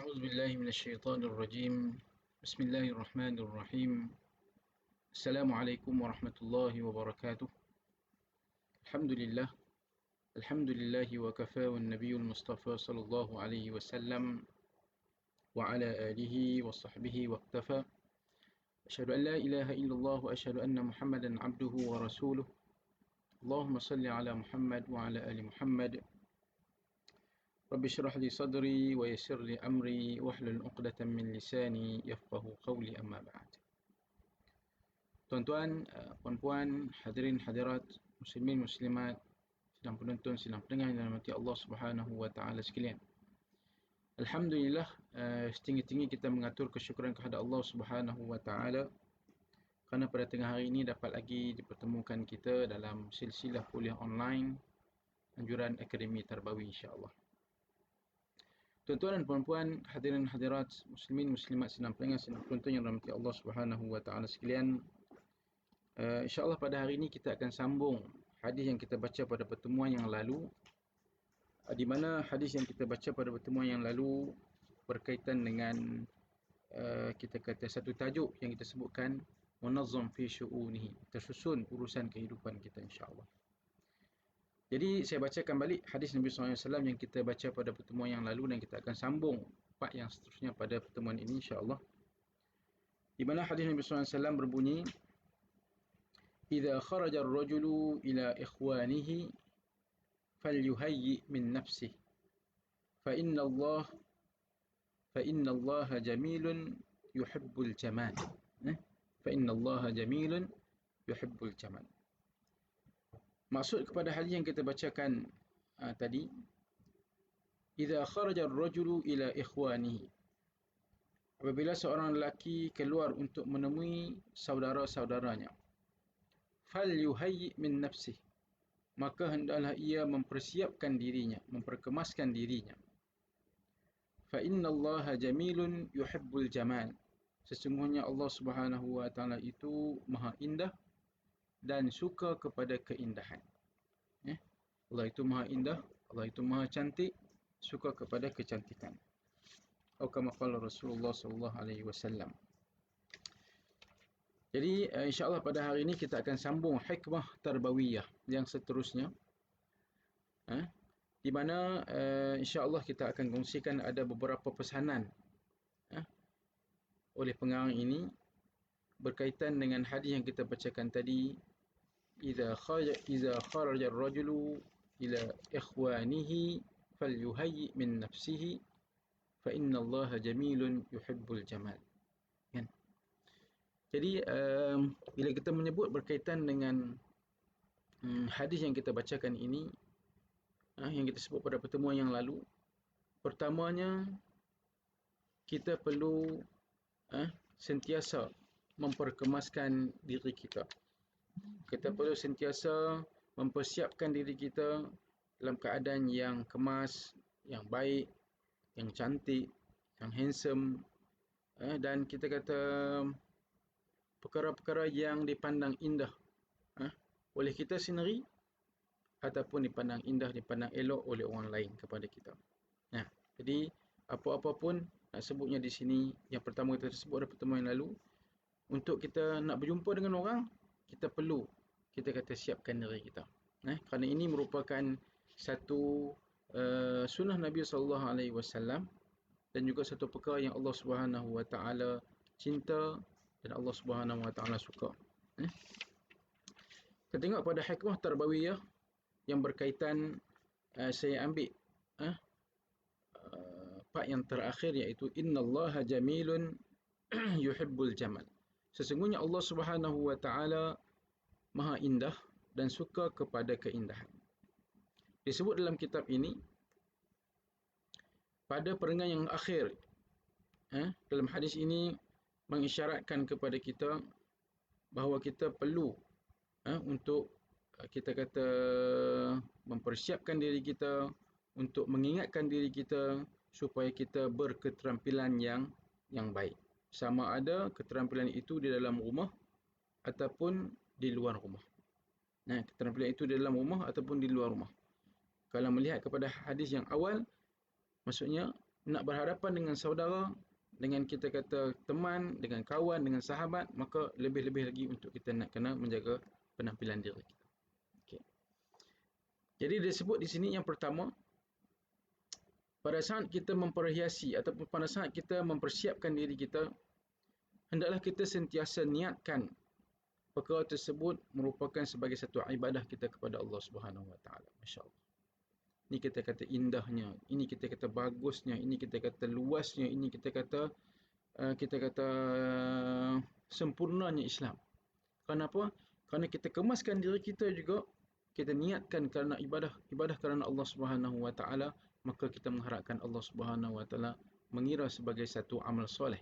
أعوذ بالله من الشيطان الرجيم. بسم الله الرحمن الرحيم. السلام عليكم ورحمة الله وبركاته. الحمد لله. الحمد لله وكفى، والنبي المصطفى صلى الله عليه وسلم وعلى آله وصحبه واقتفى. أشهد أن لا إله إلا الله وأشهد أن محمدا عبده ورسوله. اللهم صل على محمد وعلى آل محمد. رب اشرح لي صدري ويسر لي أمري واحلل عقدة من لساني يفقه قولي، أما بعد. Tuan-tuan, puan-puan, hadirin hadirat, muslimin muslimat, sedang penonton, sedang pendengar yang dirahmati Allah Subhanahu wa taala sekalian. Alhamdulillah, setinggi-tinggi kita mengatur kesyukuran kepada Allah Subhanahu wa taala kerana pada tengah hari ini dapat lagi dipertemukan kita dalam silsilah kuliah online anjuran Akademi Tarbawi, insya-Allah. Tuan-tuan dan puan-puan, hadirin hadirat, muslimin muslimat, sedang pendengar, sedang penonton yang dirahmati Allah Subhanahu wa taala sekalian. InsyaAllah pada hari ini kita akan sambung hadis yang kita baca pada pertemuan yang lalu, di mana hadis yang kita baca pada pertemuan yang lalu berkaitan dengan kita kata satu tajuk yang kita sebutkan munazzam fi syu'unihi, tersusun urusan kehidupan kita, insyaAllah. Jadi saya bacakan balik hadis Nabi SAW yang kita baca pada pertemuan yang lalu, dan kita akan sambung part yang seterusnya pada pertemuan ini, insyaAllah. Di mana hadis Nabi SAW berbunyi, إذا خرج الرجل إلى إخوانه فليهيئ من نفسه فإن الله جميل يحب الجمال. فإن الله جميل يحب الجمال. Maksud kepada hadis yang kita bacakan tadi, إذا خرج الرجل إلى إخوانه, apabila seorang lelaki keluar untuk menemui saudara-saudaranya, فَلْيُهَيِّئْ مِنْ نَفْسِهِ, maka hendaklah ia mempersiapkan dirinya, memperkemaskan dirinya. فَإِنَّ اللَّهَ جَمِيلٌ يُحِبُّ الْجَمَالِ, sesungguhnya Allah Subhanahu wa taala itu maha indah dan suka kepada keindahan. Allah itu maha indah, Allah itu maha cantik, suka kepada kecantikan. Atau kama qala Rasulullah sallallahu alaihi wasallam. Jadi insya-Allah pada hari ini kita akan sambung hikmah tarbawiyah yang seterusnya, di mana insya-Allah kita akan kongsikan ada beberapa pesanan oleh pengarang ini berkaitan dengan hadis yang kita bacakan tadi, idza kharaja ar-rajulu ila ikhwanihi falyuhayyi min nafsihi fa inna Allaha jamilun yuhibbul jamal. Jadi bila kita menyebut berkaitan dengan hadis yang kita bacakan ini, yang kita sebut pada pertemuan yang lalu, pertamanya kita perlu sentiasa memperkemaskan diri kita. Kita perlu sentiasa mempersiapkan diri kita dalam keadaan yang kemas, yang baik, yang cantik, yang handsome, dan kita kata perkara-perkara yang dipandang indah oleh kita sendiri ataupun dipandang indah, dipandang elok oleh orang lain kepada kita. Jadi apa-apa pun nak sebutnya di sini, yang pertama kita sebut pada pertemuan yang lalu, untuk kita nak berjumpa dengan orang, kita perlu kita kata siapkan diri kita. Kerana ini merupakan satu sunnah Nabi SAW, dan juga satu perkara yang Allah Subhanahu wa taala cinta dan Allah Subhanahu wa taala suka. Kita tengok pada hikmah tarbawiyah yang berkaitan, saya ambil part yang terakhir, iaitu innallaha jamilun yuhibbul jamal, sesungguhnya Allah Subhanahu wa taala maha indah dan suka kepada keindahan. Disebut dalam kitab ini pada perenggan yang akhir, dalam hadis ini mengisyaratkan kepada kita bahawa kita perlu untuk kita kata mempersiapkan diri kita, untuk mengingatkan diri kita supaya kita berketerampilan yang baik, sama ada keterampilan itu di dalam rumah ataupun di luar rumah. Keterampilan itu di dalam rumah ataupun di luar rumah. Kalau melihat kepada hadis yang awal, maksudnya nak berhadapan dengan saudara, dengan kita kata teman, dengan kawan, dengan sahabat, maka lebih-lebih lagi untuk kita nak kena menjaga penampilan diri kita. Okay. Jadi disebut di sini yang pertama, pada saat kita memperhiasi ataupun pada saat kita mempersiapkan diri kita, hendaklah kita sentiasa niatkan perkara tersebut merupakan sebagai satu ibadah kita kepada Allah Subhanahu Wa Taala. Masya-Allah. Ini kita kata indahnya, ini kita kata bagusnya, ini kita kata luasnya, ini kita kata sempurnanya Islam. Kenapa? Kerana kita kemaskan diri kita juga, kita niatkan kerana ibadah kerana Allah Subhanahu Wa Taala, maka kita mengharapkan Allah Subhanahu Wa Taala mengira sebagai satu amal soleh.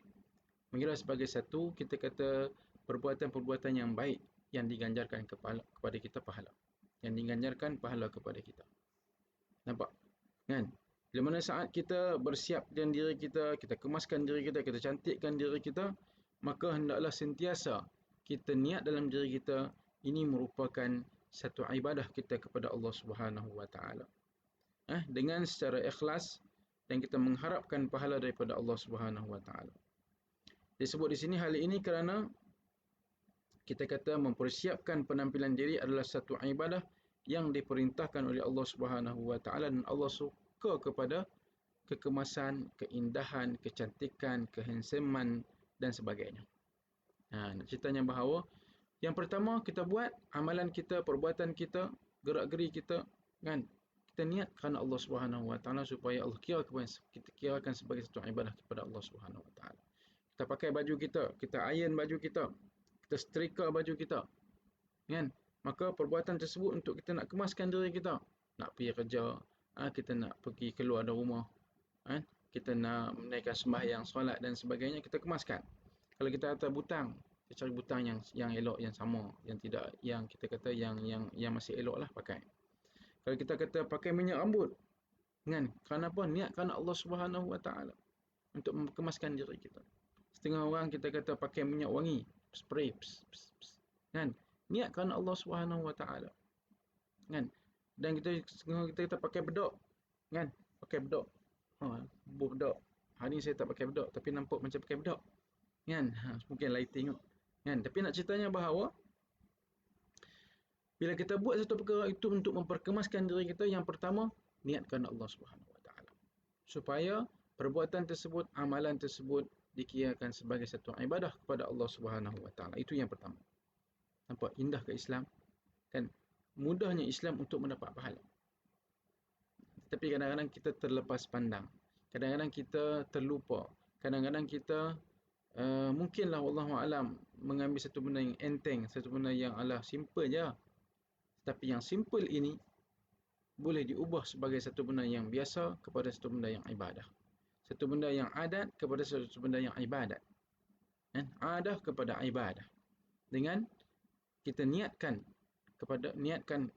Mengira sebagai satu kita kata perbuatan-perbuatan yang baik yang diganjarkan kepada kita pahala. Yang diganjarkan pahala kepada kita. Nampak? Kan? Bila mana saat kita bersiapkan diri kita, kita kemaskan diri kita, kita cantikkan diri kita, maka hendaklah sentiasa kita niat dalam diri kita, ini merupakan satu ibadah kita kepada Allah Subhanahu Wa Taala. Dengan secara ikhlas dan kita mengharapkan pahala daripada Allah Subhanahu Wa Taala. Disebut di sini hal ini kerana kita kata mempersiapkan penampilan diri adalah satu ibadah yang diperintahkan oleh Allah Subhanahu Wa Taala, dan Allah suka kepada kekemasan, keindahan, kecantikan, kehandsoman dan sebagainya. Nak ceritanya bahawa yang pertama kita buat amalan kita, perbuatan kita, gerak-geri kita, kan? Kita niat kerana Allah Subhanahu Wa Taala supaya Allah kita kirakan sebagai satu ibadah kepada Allah Subhanahu Wa Taala. Kita pakai baju kita, kita iron baju kita, kita setrika baju kita, kan? Maka perbuatan tersebut untuk kita nak kemaskan diri kita, nak pergi kerja, kita nak pergi keluar dari rumah, kita nak menaikkan sembahyang, solat dan sebagainya, kita kemaskan. Kalau kita atas butang, kita cari butang yang elok, yang sama, yang tidak, yang kita kata yang masih elok lah pakai. Kalau kita kata pakai minyak rambut, kan? Kerana apa? Niat kerana Allah Subhanahu Wa Taala untuk mengemaskan diri kita. Setengah orang kita kata pakai minyak wangi, spray, kan? Niat kerana Allah Subhanahu Wa Taala, kan? Dan kita kata pakai bedok, kan? Pakai bedok, bedok. Hari ni saya tak pakai bedok, tapi nampak macam pakai bedok, kan? Mungkin lighting, kan? Tapi nak ceritanya bahawa bila kita buat satu perkara itu untuk memperkemaskan diri kita, yang pertama niat kerana Allah Subhanahu Wa Taala, supaya perbuatan tersebut, amalan tersebut dikirakan sebagai satu ibadah kepada Allah Subhanahu Wa Taala. Itu yang pertama. Nampak indah ke Islam? Kan? Mudahnya Islam untuk mendapat pahala. Tapi kadang-kadang kita terlepas pandang. Kadang-kadang kita terlupa. Kadang-kadang kita mungkinlah wallahualam mengambil satu benda yang enteng, satu benda yang simple je. Tapi yang simple ini boleh diubah sebagai satu benda yang biasa kepada satu benda yang ibadah. Satu benda yang adat kepada satu benda yang ibadat. Adah kepada ibadah. Dengan kita niatkan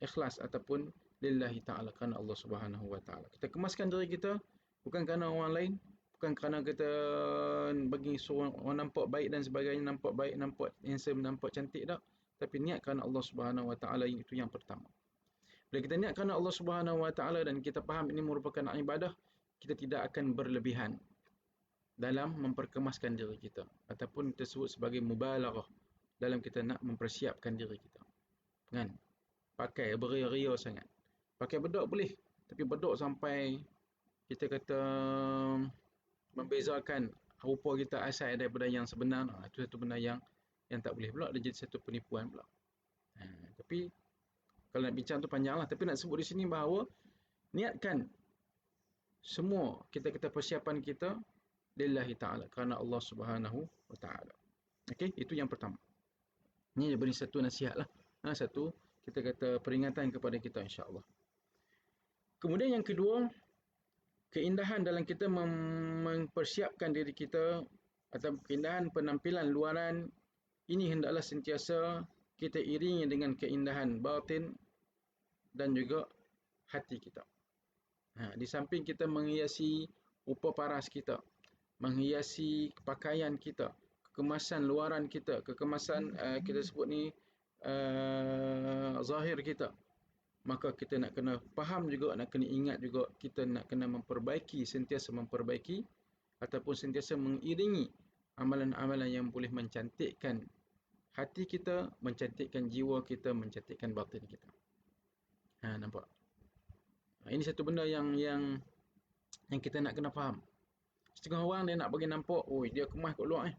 ikhlas ataupun lillahi ta'ala, kerana Allah Subhanahu Wa Ta'ala. Kita kemaskan diri kita bukan kerana orang lain, bukan kerana kita bagi orang nampak baik dan sebagainya, nampak baik, nampak handsome, nampak cantik tak, tapi niat kerana Allah Subhanahu Wa Ta'ala, itu yang pertama. Bila kita niat kerana Allah Subhanahu Wa Ta'ala dan kita faham ini merupakan ibadah, kita tidak akan berlebihan dalam memperkemaskan diri kita, ataupun disebut sebagai mubalaghah dalam kita nak mempersiapkan diri kita, kan? Pakai beria-ria sangat. Pakai bedok boleh, tapi bedok sampai kita kata membezakan rupa kita asal daripada yang sebenar, itu satu benda yang tak boleh pula, dia jadi satu penipuan pula. Tapi kalau nak bincang tu panjang lah. Tapi nak sebut di sini bahawa niatkan semua kita kata persiapan kita lillahi ta'ala, kerana Allah Subhanahu Wa Ta'ala. Okey, itu yang pertama. Ini beri satu nasihat lah, satu kita kata peringatan kepada kita, insya-Allah. Kemudian yang kedua, keindahan dalam kita mempersiapkan diri kita atau keindahan penampilan luaran ini hendaklah sentiasa kita iringi dengan keindahan batin dan juga hati kita. Di samping kita menghiasi rupa paras kita, menghiasi pakaian kita, kekemasan luaran kita, kekemasan kita sebut ni zahir kita, maka kita nak kena faham juga, nak kena ingat juga, kita nak kena memperbaiki, sentiasa memperbaiki ataupun sentiasa mengiringi amalan-amalan yang boleh mencantikkan hati kita, mencantikkan jiwa kita, mencantikkan batin kita. Nampak? Ini satu benda yang kita nak kena faham. Setengah orang dia nak bagi nampak, dia kemas kat luar ni.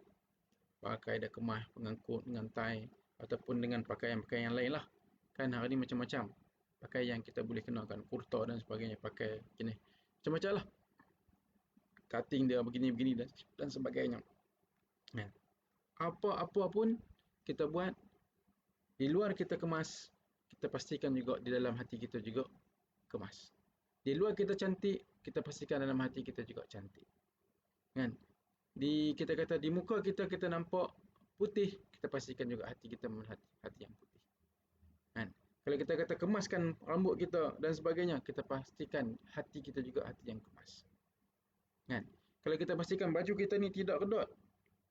Pakai dia kemas, pengangkut dengan tie ataupun dengan pakaian-pakaian yang lain lah. Kan hari ni macam-macam. Pakai yang kita boleh kenakan, kurta dan sebagainya, pakai gini. Macam-macam lah. Cutting dia begini-begini dan sebagainya. Apa-apa pun kita buat, di luar kita kemas, kita pastikan juga di dalam hati kita juga kemas. Di luar kita cantik, kita pastikan dalam hati kita juga cantik. Kan? Kita kata di muka kita nampak putih, kita pastikan juga hati kita hati yang putih. Kan? Kalau kita kata kemaskan rambut kita dan sebagainya, kita pastikan hati kita juga hati yang kemas. Kan? Kalau kita pastikan baju kita ni tidak kedut,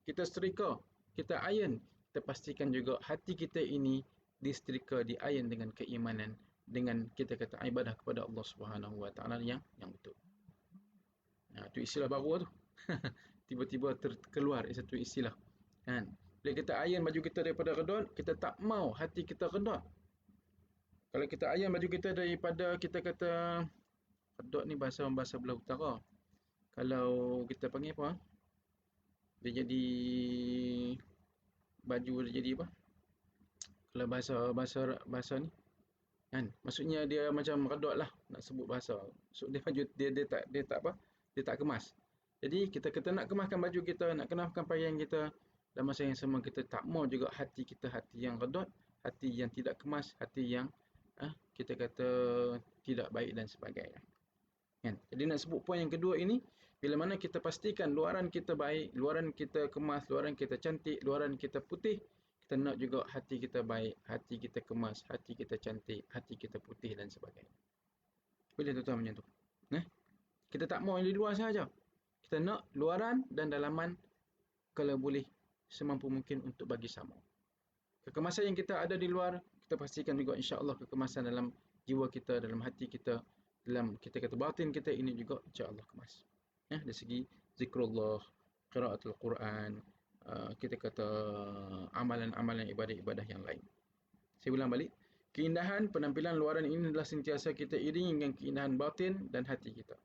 kita setrika, kita iron, kita pastikan juga hati kita ini disetrika, di-iron dengan keimanan, dengan kita kata ibadah kepada Allah Subhanahu Wa Taala yang betul. Itu istilah baru tu. Tiba-tiba terkeluar satu istilah. Kan? Bila kita iron baju kita daripada kedut, kita tak mau hati kita kedut. Kalau kita iron baju kita daripada, kita kata kedut ni bahasa belah utara. Kalau kita panggil apa? Dia jadi baju, dia jadi apa? Kalau bahasa ni kan, maksudnya dia macam redot lah, nak sebut bahasa. So dia tak apa? Dia tak kemas. Jadi kita nak kemaskan baju kita, nak kemaskan pakaian kita, dan masa yang sama kita tak mau juga hati kita hati yang redot, hati yang tidak kemas, hati yang kita kata tidak baik dan sebagainya. Kan? Jadi nak sebut poin yang kedua ini, bila mana kita pastikan luaran kita baik, luaran kita kemas, luaran kita cantik, luaran kita putih, kita nak juga hati kita baik, hati kita kemas, hati kita cantik, hati kita putih dan sebagainya. Boleh tuan-tuan macam tu? Kita tak mau yang di luar sahaja. Kita nak luaran dan dalaman kalau boleh semampu mungkin untuk bagi sama. Kekemasan yang kita ada di luar, kita pastikan juga insya-Allah kekemasan dalam jiwa kita, dalam hati kita, dalam kita kata batin kita ini juga insya-Allah kemas. Dari segi zikrullah, qiraatul Quran, kita kata amalan-amalan ibadah-ibadah yang lain. Saya ulang balik, keindahan penampilan luaran ini adalah sentiasa kita iringi dengan keindahan batin dan hati kita.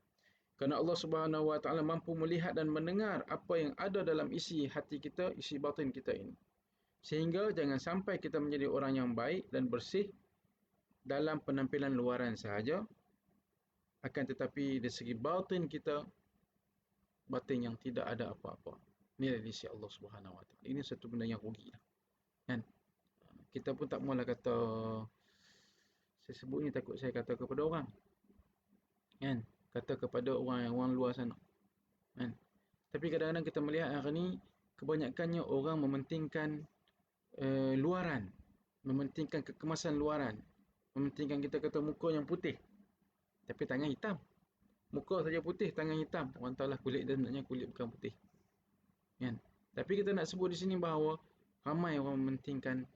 Kerana Allah Subhanahu Wa Taala mampu melihat dan mendengar apa yang ada dalam isi hati kita, isi batin kita ini. Sehingga jangan sampai kita menjadi orang yang baik dan bersih dalam penampilan luaran sahaja, akan tetapi dari segi batin kita, batin yang tidak ada apa-apa. Ini dari sisi Allah Subhanahu Wa Taala. Ini satu benda yang rugi lah. Kan? Kita pun tak maulah kata, saya sebut ni takut saya kata kepada orang. Kan? Kata kepada orang luar sana. Kan? Tapi kadang-kadang kita melihat hari ni, kebanyakannya orang mementingkan luaran, mementingkan kekemasan luaran, mementingkan kita kata muka yang putih, tapi tangan hitam. Muka saja putih, tangan hitam. Orang tahulah kulit dia sebenarnya kulit bukan putih. Kan? Tapi kita nak sebut di sini bahawa ramai orang mementingkan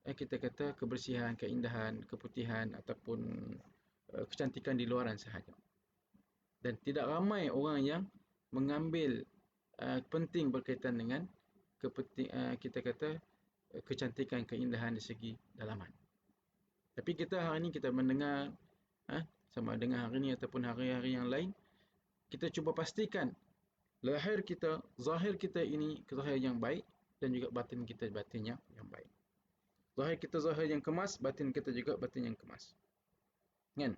kita kata kebersihan, keindahan, keputihan ataupun kecantikan di luaran sahaja. Dan tidak ramai orang yang mengambil penting berkaitan dengan kita kata kecantikan, keindahan di segi dalaman. Tapi kita hari ini kita mendengar sama dengan hari ini ataupun hari-hari yang lain, kita cuba pastikan lahir kita, zahir kita ini zahir yang baik dan juga batin kita batin yang baik. Zahir kita zahir yang kemas, batin kita juga batin yang kemas. Kan?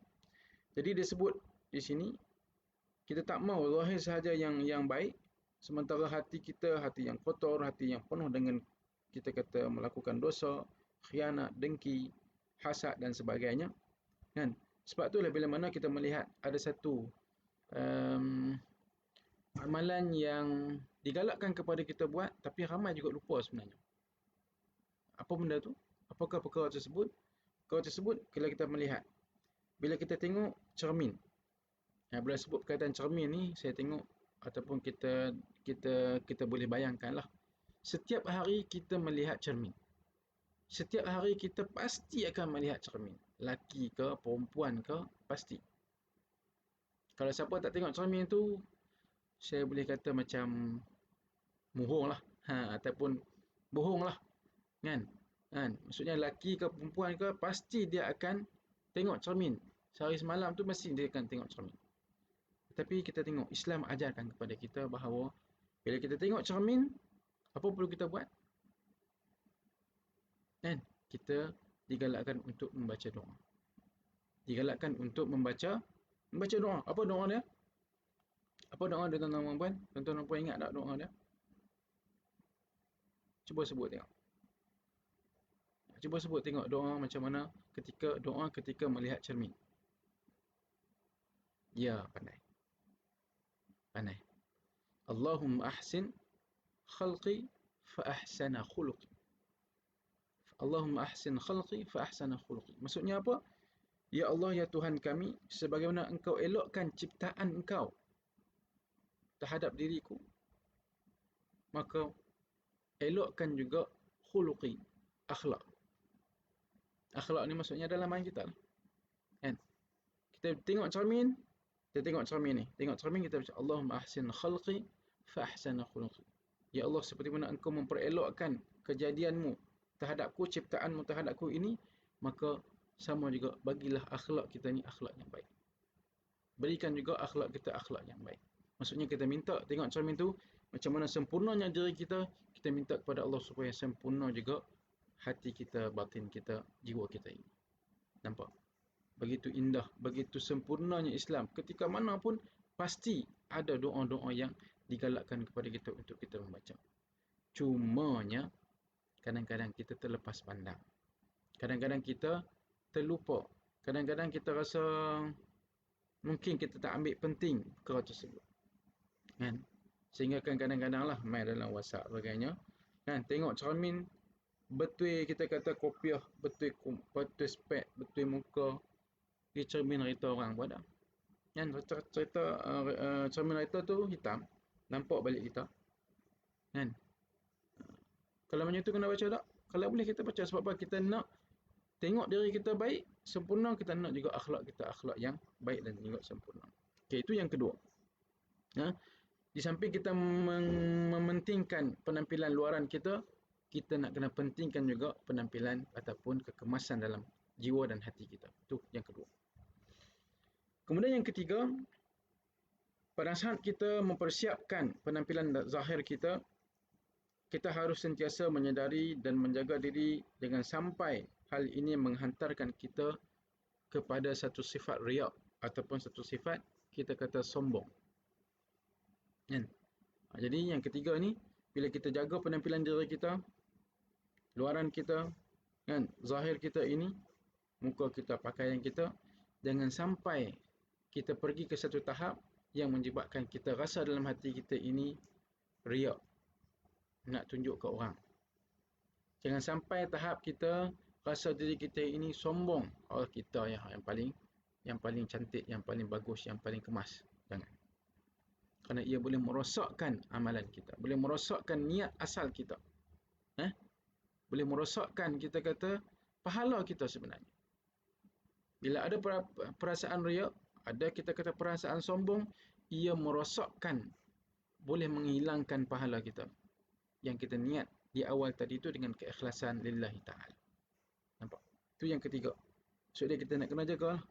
Jadi disebut di sini kita tak mau zahir sahaja yang baik, sementara hati kita hati yang kotor, hati yang penuh dengan kita kata melakukan dosa, khianat, dengki, hasad dan sebagainya. Kan? Sebab itulah bila mana kita melihat ada satu amalan yang digalakkan kepada kita buat, tapi ramai juga lupa sebenarnya. Apa benda tu? Apakah perkara tersebut? Perkara tersebut kalau kita melihat, bila kita tengok cermin. Bila sebut perkataan cermin ni, saya tengok ataupun kita boleh bayangkanlah. Setiap hari kita melihat cermin. Setiap hari kita pasti akan melihat cermin. laki ke, perempuan ke, pasti. Kalau siapa tak tengok cermin tu, saya boleh kata macam mohong lah. Ataupun bohong lah. Kan? Maksudnya laki ke perempuan ke, pasti dia akan tengok cermin. Sehari semalam tu mesti dia akan tengok cermin. Tapi kita tengok, Islam ajarkan kepada kita bahawa bila kita tengok cermin, apa perlu kita buat? Kan? Kita digalakkan untuk membaca doa. Digalakkan untuk membaca doa. Apa doa dia? Apa doa dia, tuan-tuan dan puan? Tuan-tuan dan puan ingat tak doa dia? Cuba sebut tengok. Cuba sebut tengok doa macam mana ketika melihat cermin. Ya, pandai. Pandai. Allahumma ahsin khalqi fa ahsana khuluqi. Allahumma ahsin khalqi fa ahsana khuluqi. Maksudnya apa? Ya Allah, ya Tuhan kami, sebagaimana Engkau elokkan ciptaan Engkau terhadap diriku, maka elokkan juga khuluqi, akhlak. Akhlak ni maksudnya dalam mind kita lah. Kan? Kita tengok cermin, ni. Tengok cermin kita baca Allahumma ahsin khalqi fa ahsana khuluqi. Ya Allah, seperti mana Engkau memperelokkan kejadianmu terhadapku, ciptaanmu terhadapku ini, maka sama juga bagilah akhlak kita ni akhlak yang baik. Berikan juga akhlak kita akhlak yang baik. Maksudnya kita minta tengok cermin tu macam mana sempurnanya diri kita, kita minta kepada Allah supaya sempurna juga hati kita, batin kita, jiwa kita ini. Nampak? Begitu indah, begitu sempurnanya Islam. Ketika mana pun pasti ada doa-doa yang digalakkan kepada kita untuk kita membaca. Cumanya kadang-kadang kita terlepas pandang. Kadang-kadang kita terlupa. Kadang-kadang kita rasa mungkin kita tak ambil penting perkara tersebut. Kan? Sehingga kan kadang-kadang lah main dalam WhatsApp sebagainya. Kan? Tengok cermin, betul kita kata kopiah, betul spek, betul muka. Di cermin kereta orang pun ada. Kan? Cermin kereta tu hitam. Nampak balik kita. Kan? Kalau macam tu kena baca tak? Kalau boleh kita baca. Sebab apa? Kita nak tengok diri kita baik, sempurna, kita nak juga akhlak kita akhlak yang baik dan juga sempurna. Okay, itu yang kedua. Di samping kita mementingkan penampilan luaran kita, kita nak kena pentingkan juga penampilan ataupun kekemasan dalam jiwa dan hati kita. Itu yang kedua. Kemudian yang ketiga, pada saat kita mempersiapkan penampilan zahir kita, kita harus sentiasa menyedari dan menjaga diri dengan sampai hal ini menghantarkan kita kepada satu sifat riak ataupun satu sifat kita kata sombong. Kan? Jadi yang ketiga ni, bila kita jaga penampilan diri kita, luaran kita, kan, zahir kita ini, muka kita, pakaian kita, jangan sampai kita pergi ke satu tahap yang menyebabkan kita rasa dalam hati kita ini riak, nak tunjuk ke orang. Jangan sampai tahap kita rasa diri kita ini sombong. Oh, kita yang paling cantik, yang paling bagus, yang paling kemas. Jangan. Kerana ia boleh merosakkan amalan kita. Boleh merosakkan niat asal kita. Boleh merosakkan kita kata pahala kita sebenarnya. Bila ada perasaan riak, ada kita kata perasaan sombong, ia merosakkan, boleh menghilangkan pahala kita. Yang kita niat di awal tadi itu dengan keikhlasan lillahi ta'ala. Nampak? Itu yang ketiga. So dia kita nak kena jaga lah.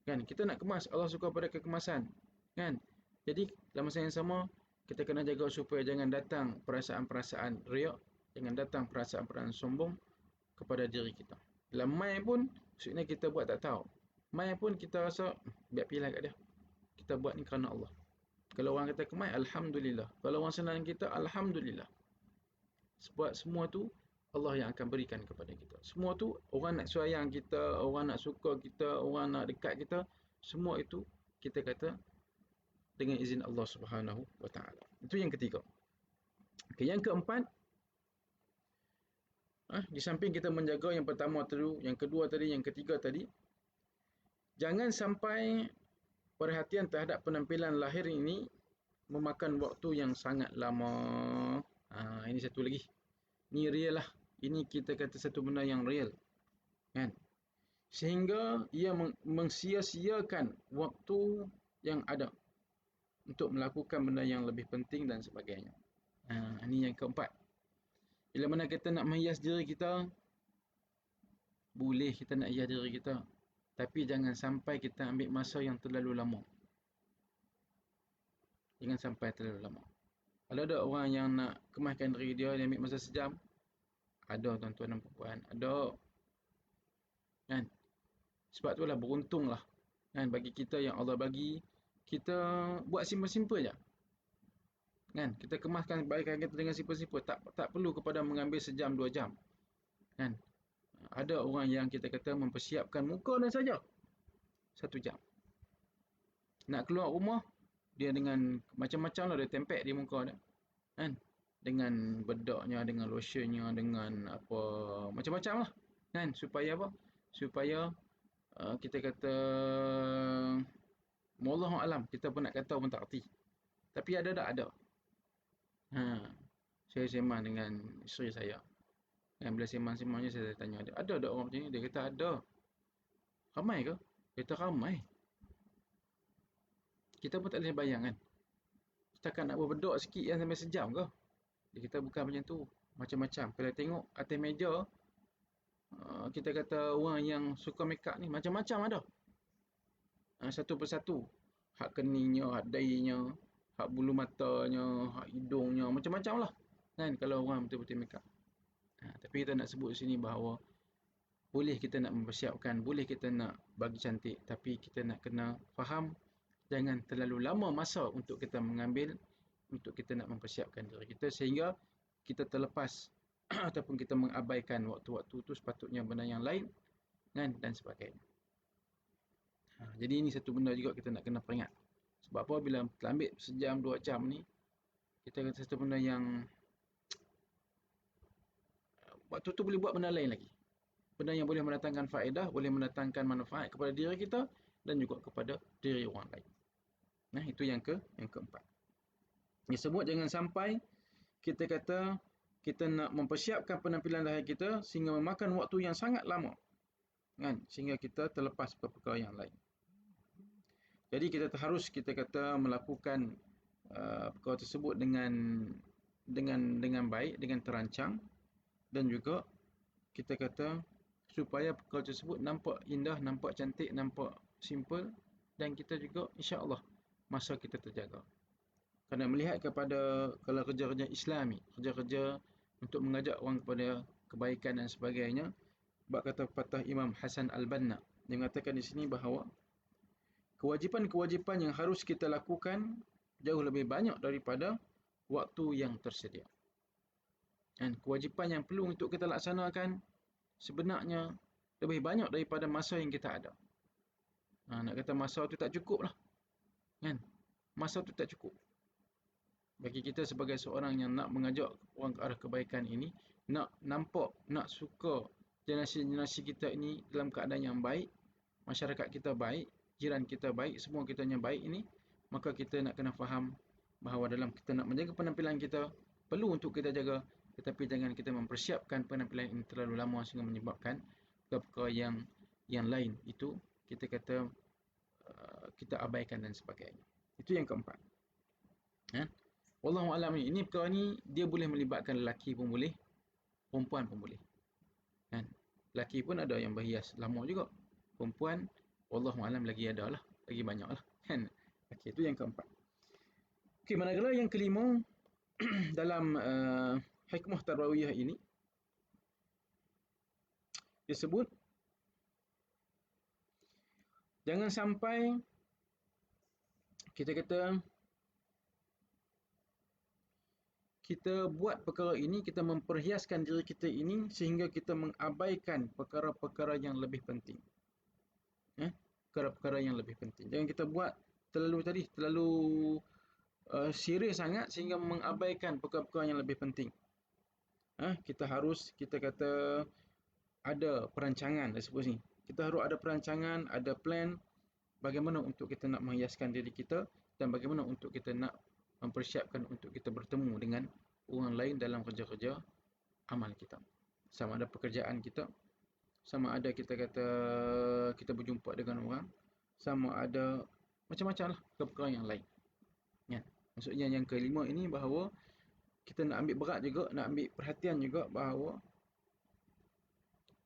Kan? Kita nak kemas. Allah suka pada kekemasan. Kan? Jadi dalam masa yang sama, kita kena jaga supaya jangan datang perasaan-perasaan riak, jangan datang perasaan-perasaan sombong kepada diri kita. Dalam mai pun, maksudnya kita buat tak tahu. Mai pun kita rasa, biar pilih kat dia. Kita buat ni kerana Allah. Kalau orang kata kemai, Alhamdulillah. Kalau orang senang kita, Alhamdulillah. Sebab semua tu Allah yang akan berikan kepada kita. Semua tu orang nak sayang kita, orang nak suka kita, orang nak dekat kita, semua itu kita kata dengan izin Allah Subhanahu wa taala. Itu yang ketiga. Okay, yang keempat, di samping kita menjaga yang pertama tadi, yang kedua tadi, yang ketiga tadi, jangan sampai perhatian terhadap penampilan lahir ini memakan waktu yang sangat lama. Ini satu lagi. Ini real lah. Ini kita kata satu benda yang real. Kan? sehingga ia mengsia-siakan waktu yang ada untuk melakukan benda yang lebih penting dan sebagainya. Ini yang keempat. Bila mana kita nak menghias diri kita, boleh kita nak hias diri kita, tapi jangan sampai kita ambil masa yang terlalu lama. Jangan sampai terlalu lama. Kalau ada orang yang nak kemaskan diri dia ambil masa sejam, ada tuan-tuan dan puan, ada. Kan? Sebab itulah beruntunglah. Kan? Bagi kita yang Allah bagi, kita buat simple-simple je. Kan? Kita kemaskan kebaikan kita dengan simple-simple. Tak perlu kepada mengambil sejam, 2 jam. Kan? Ada orang yang kita kata mempersiapkan muka dan saja 1 jam. Nak keluar rumah, dia dengan macam-macam lah dia tempek di muka dia. Kan? Dengan bedaknya, dengan lotionnya, dengan apa, macam-macam lah. Kan? Supaya apa? Supaya kita kata wallahu alam, kita pun nak kata pun tak erti. Tapi ada tak? Ada. Saya sembang dengan isteri saya. Yang bila sembang-sembangnya saya tanya dia, ada tak orang macam ni? Dia kata ada. Ramai ke? Dia kata ramai. Kita pun tak boleh bayang kan. Setakat nak berbedak sikit yang sampai sejam ke? Dia kata bukan macam tu. Macam-macam. Kalau tengok atas meja, kita kata orang yang suka make up ni macam-macam ada. Satu persatu. Hak keningnya, hak dahinya, hak bulu matanya, hak hidungnya, macam-macam lah. Kan kalau orang betul-betul make up. Tapi kita nak sebut sini bahawa boleh kita nak mempersiapkan, boleh kita nak bagi cantik, tapi kita nak kena faham jangan terlalu lama masa untuk kita mengambil, untuk kita nak mempersiapkan diri kita sehingga kita terlepas ataupun kita mengabaikan waktu-waktu itu sepatutnya benda yang lain, kan, dan sebagainya. Jadi ini satu benda juga kita nak kena peringat. Sebab apa? Bila kita ambil sejam, 2 jam ni, kita kata satu benda yang waktu tu boleh buat benda lain lagi. Benda yang boleh mendatangkan faedah, boleh mendatangkan manfaat kepada diri kita dan juga kepada diri orang lain. Nah, itu yang keempat. Disebut jangan sampai kita kata kita nak mempersiapkan penampilan lahir kita sehingga memakan waktu yang sangat lama. Kan? Sehingga kita terlepas perkara yang lain. Jadi kita harus kita kata melakukan perkara tersebut dengan baik, dengan terancang, dan juga kita kata supaya perkara tersebut nampak indah, nampak cantik, nampak simple, dan kita juga insya-Allah masa kita terjaga. Kerana melihat kepada kalau kerja-kerja Islami, kerja-kerja untuk mengajak orang kepada kebaikan dan sebagainya, bab kata patah Imam Hasan Al-Banna, dia mengatakan di sini bahawa kewajipan-kewajipan yang harus kita lakukan jauh lebih banyak daripada waktu yang tersedia. Dan kewajipan yang perlu untuk kita laksanakan sebenarnya lebih banyak daripada masa yang kita ada. Nak kata masa tu tak cukup lah. Kan? Masa tu tak cukup. Bagi kita sebagai seorang yang nak mengajak orang ke arah kebaikan ini, nak nampak, nak suka generasi-generasi kita ini dalam keadaan yang baik, masyarakat kita baik, jiran kita baik, semua kitanya baik ini, maka kita nak kena faham bahawa dalam kita nak menjaga penampilan kita, perlu untuk kita jaga, tetapi jangan kita mempersiapkan penampilan ini terlalu lama sehingga menyebabkan perkara yang lain itu kita kata kita abaikan dan sebagainya. Itu yang keempat. Wallahu a'lam, ini perkara ni dia boleh melibatkan lelaki pun boleh, perempuan pun boleh. Kan? Lelaki pun ada yang berhias lama juga. Perempuan wallahu a'lam lagi ada lah, lagi banyak lah. Kan? Okey, itu yang keempat. Okey, manakala yang kelima dalam hikmah tarbawiyah ini disebut jangan sampai kita kata kita buat perkara ini, kita memperhiaskan diri kita ini sehingga kita mengabaikan perkara-perkara yang lebih penting. Perkara-perkara yang lebih penting. Jangan kita buat terlalu serius sangat sehingga mengabaikan perkara-perkara yang lebih penting. Kita harus, kita kata ada perancangan, disebut ni. Kita harus ada perancangan, ada plan bagaimana untuk kita nak menghiaskan diri kita dan bagaimana untuk kita nak mempersiapkan untuk kita bertemu dengan orang lain dalam kerja-kerja amal kita. Sama ada pekerjaan kita, sama ada kita kata kita berjumpa dengan orang, sama ada macam-macam lah perkara yang lain. Kan? Maksudnya yang kelima ini bahawa kita nak ambil berat juga, nak ambil perhatian juga bahawa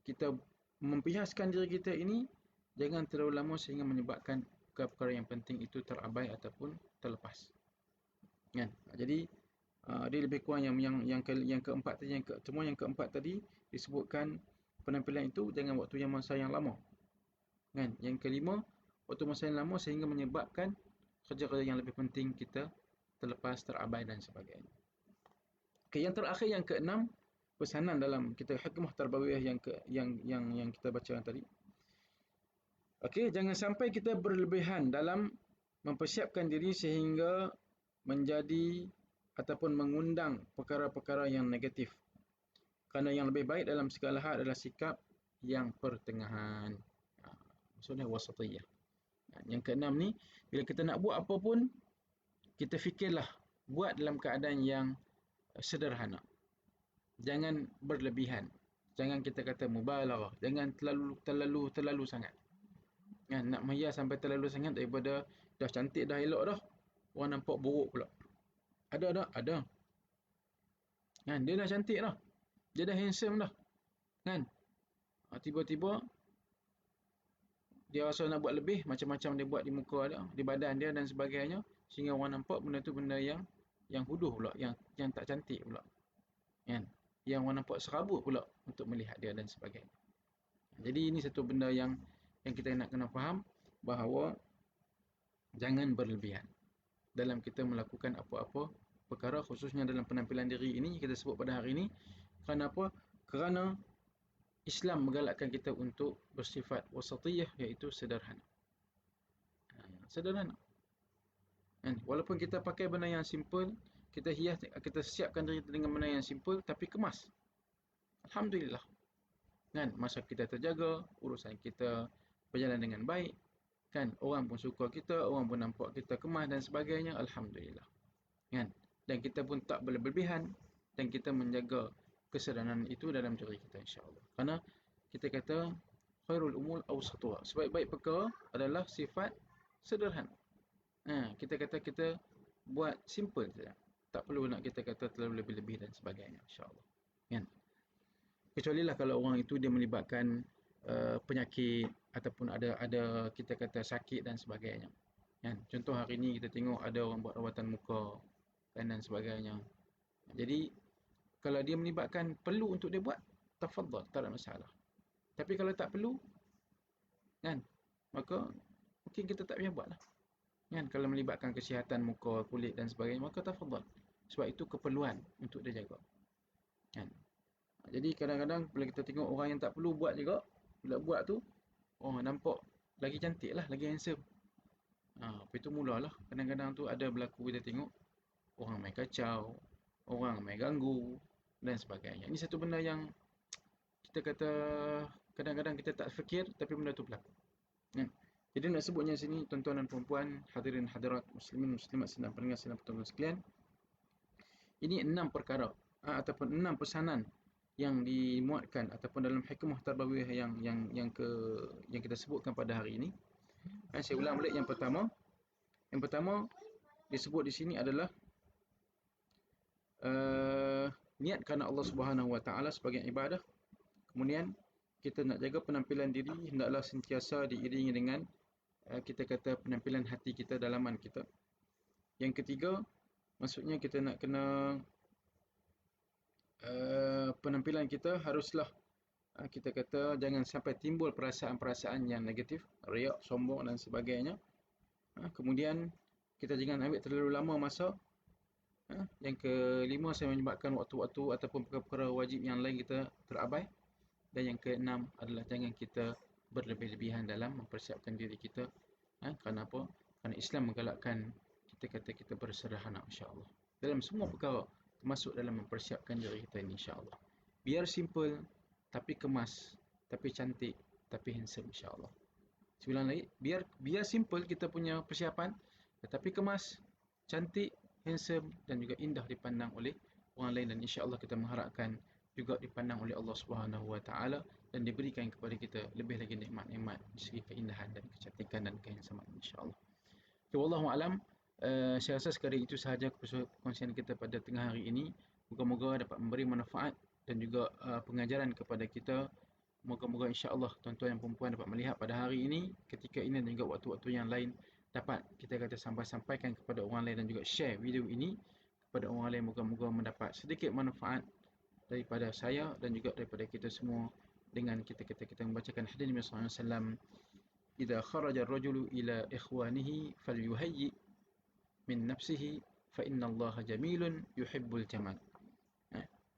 kita mempiaskan diri kita ini jangan terlalu lama sehingga menyebabkan perkara yang penting itu terabai ataupun terlepas. Kan? Jadi dia lebih kurang yang keempat tadi, yang keempat tadi disebutkan penampilan itu dengan waktu yang masa yang lama. Kan? Yang kelima, waktu masa yang lama sehingga menyebabkan kerja-kerja yang lebih penting kita terlepas, terabai dan sebagainya. Okay, yang terakhir yang keenam, pesanan dalam kita hikmah tarbawiyah yang kita baca tadi. Okey, jangan sampai kita berlebihan dalam mempersiapkan diri sehingga menjadi ataupun mengundang perkara-perkara yang negatif. Kerana yang lebih baik dalam segala hal adalah sikap yang pertengahan. Maksudnya wasatiyah. Yang keenam ni, bila kita nak buat apa pun, kita fikirlah buat dalam keadaan yang sederhana. Jangan berlebihan. Jangan kita kata mubalarah. Jangan terlalu sangat. Kan, nak menghias sampai terlalu sangat daripada dah cantik dah elok dah, orang nampak buruk pula. Ada tak? Ada. Kan, dia dah cantik dah. Dia dah handsome dah. Kan? Tiba-tiba dia rasa nak buat lebih, macam-macam dia buat di muka dia, di badan dia dan sebagainya, sehingga orang nampak benda tu benda yang huduh pula, yang tak cantik pula. Kan? Yang orang nampak serabut pula untuk melihat dia dan sebagainya. Jadi ini satu benda yang kita nak kena faham, bahawa jangan berlebihan dalam kita melakukan apa-apa perkara, khususnya dalam penampilan diri ini kita sebut pada hari ini. Kerana apa? Kerana Islam menggalakkan kita untuk bersifat wasatiyah, iaitu sederhana. Sederhana. Walaupun kita pakai benda yang simple, kita hias, kita siapkan diri dengan benda yang simple, tapi kemas. Alhamdulillah. Kan, masa kita terjaga, urusan kita berjalan dengan baik. Kan, orang pun suka kita, orang pun nampak kita kemas dan sebagainya. Alhamdulillah. Kan, dan kita pun tak berlebihan, dan kita menjaga kesederhanaan itu dalam diri kita, insya-Allah. Kerana kita kata khairul umur awsatuha, sebaik-baik perkara adalah sifat sederhana. Kita kata kita buat simple saja. Tak perlu nak kita kata terlalu lebih-lebih dan sebagainya, insya-Allah. Kan? Kecuali lah kalau orang itu dia melibatkan penyakit ataupun ada kita kata sakit dan sebagainya. Kan? Contoh hari ini kita tengok ada orang buat rawatan muka dan sebagainya. Jadi kalau dia melibatkan perlu untuk dia buat, tafadhal, tak ada masalah. Tapi kalau tak perlu, kan, maka mungkin kita tak payah buatlah. Kan, kalau melibatkan kesihatan muka, kulit dan sebagainya, maka tafadhal. Sebab itu keperluan untuk dia jaga. Kan. Jadi kadang-kadang bila kita tengok orang yang tak perlu buat juga, bila buat tu, nampak lagi cantik lah, lagi handsome. Apa itu mulalah. Kadang-kadang tu ada berlaku kita tengok, orang main kacau, orang main ganggu dan sebagainya. Ini satu benda yang kita kata kadang-kadang kita tak fikir, tapi benda tu berlaku. Jadi nak sebutnya sini, tuan-tuan dan puan-puan, hadirin hadirat, muslimin muslimat sedang pendengar sedang penonton sekalian, ini 6 perkara ataupun 6 pesanan yang dimuatkan ataupun dalam hikmah tarbawiyah yang kita sebutkan pada hari ini. Saya ulang balik yang pertama. Yang pertama disebut di sini adalah niat kerana Allah Subhanahu Wa Taala sebagai ibadah. Kemudian kita nak jaga penampilan diri hendaklah sentiasa diiringi dengan kita kata penampilan hati kita, dalaman kita. Yang ketiga, maksudnya kita nak kena penampilan kita haruslah kita kata jangan sampai timbul perasaan-perasaan yang negatif, riak, sombong dan sebagainya. Kemudian kita jangan ambil terlalu lama masa. Yang kelima, saya menyebabkan waktu-waktu ataupun perkara-perkara wajib yang lain kita terabai. Dan yang keenam adalah jangan kita berlebih-lebihan dalam mempersiapkan diri kita. Kerana apa? Kerana Islam menggalakkan kita kata kita bersederhana, insya-Allah. Dalam semua perkara, termasuk dalam mempersiapkan diri kita ini, insya-Allah. Biar simple, tapi kemas, tapi cantik, tapi handsome, insya-Allah. Sebulan lagi, biar simple kita punya persiapan, tetapi kemas, cantik, handsome dan juga indah dipandang oleh orang lain, dan insya-Allah kita mengharapkan juga dipandang oleh Allah Subhanahu Wa Taala dan diberikan kepada kita lebih lagi nikmat-nikmat dari segi keindahan dan kecantikan dan kehansaman, insya-Allah. Okay, wallahu alam. Saya rasa sekadar itu sahaja perkongsian kita pada tengah hari ini. Moga-moga dapat memberi manfaat dan juga pengajaran kepada kita. Moga-moga insya-Allah tuan-tuan dan puan dapat melihat pada hari ini, ketika ini dan juga waktu-waktu yang lain, dapat kita kata sampaikan kepada orang lain dan juga share video ini kepada orang lain. Moga-moga mendapat sedikit manfaat daripada saya dan juga daripada kita semua dengan kita membacakan hadis Nabi sallallahu alaihi wasallam, "Idza kharaja ar-rajulu ila ikhwanihi falyuhayyi min nafsihi fa innallaha jamilun yuhibbul jamal."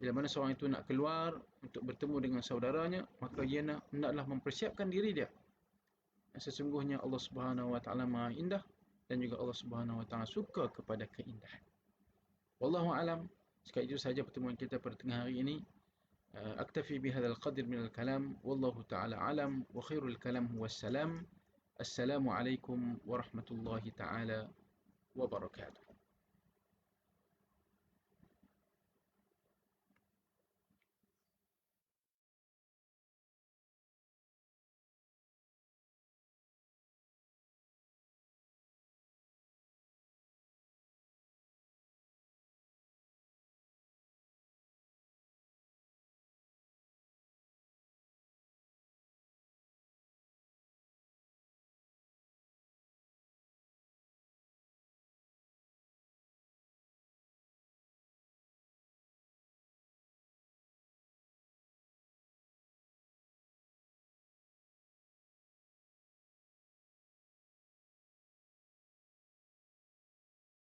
Bila mana seorang itu nak keluar untuk bertemu dengan saudaranya, maka ia hendaklah mempersiapkan diri dia. Sesungguhnya Allah Subhanahu wa taala Maha Indah dan juga Allah Subhanahu wa taala suka kepada keindahan. Wallahu alam. Sekali itu saja pertemuan kita pada tengah hari ini. أكتفي بهذا القدر من الكلام والله تعالى أعلم وخير الكلام هو السلام. السلام عليكم ورحمة الله تعالى وبركاته.